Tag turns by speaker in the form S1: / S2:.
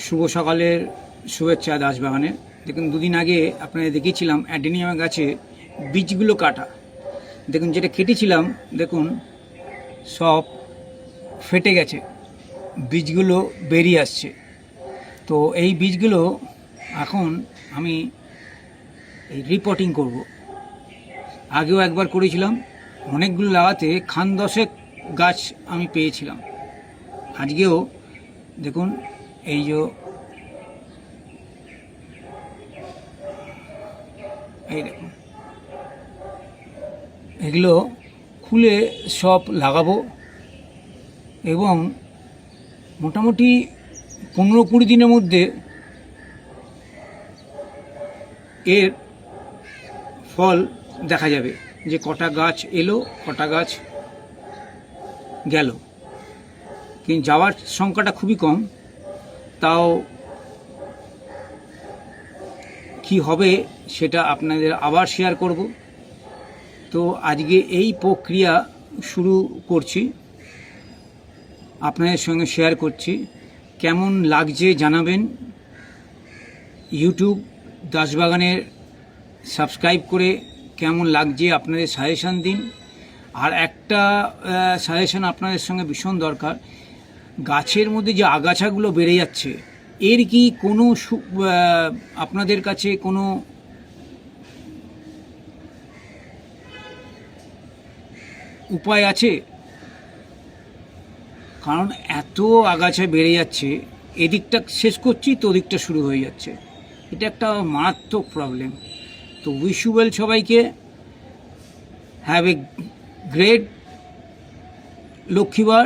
S1: শুভ সকালের শুভেচ্ছা দাসবাগানের। দেখুন, দুদিন আগে আপনাদের দেখিয়েছিলাম অ্যাডেনিয়াম গাছে বীজগুলো কাটা। দেখুন, যেটা কেটেছিলাম দেখুন সব ফেটে গেছে, বীজগুলো বেরিয়ে আসছে। তো এই বীজগুলো এখন আমি রিপোর্টিং করব। আগেও একবার করেছিলাম, অনেকগুলো লাগাতে খান 10 গাছ আমি পেয়েছিলাম। আজকেও দেখুন এই যে এই দেখুন, এগুলো খুলে সব লাগাবো এবং মোটামুটি 15-20 দিনের মধ্যে এর ফল দেখা যাবে, যে কটা গাছ এলো কটা গাছ গেল। কিন্তু যাওয়ার সংখ্যাটা খুবই কম, তাও কি হবে সেটা আপনাদের আবার শেয়ার করব। তো আজকে এই প্রক্রিয়া শুরু করছি, আপনাদের সঙ্গে শেয়ার করছি। কেমন লাগছে জানাবেন। ইউটিউব দাসবাগানের সাবস্ক্রাইব করে কেমন লাগছে আপনাদের সাজেশান দিন। আর একটা সাজেশান আপনাদের সঙ্গে ভীষণ দরকার, গাছের মধ্যে যে আগাছাগুলো বেড়ে যাচ্ছে, এর কি কোনো আপনাদের কাছে কোনো উপায় আছে? কারণ এত আগাছা বেড়ে যাচ্ছে, এদিকটা শেষ করছি তো ওদিকটা শুরু হয়ে যাচ্ছে। এটা একটা মারাত্মক প্রবলেম। তো উইশ ইউ ওয়েল সবাইকে। Have a great লক্ষ্মীবার।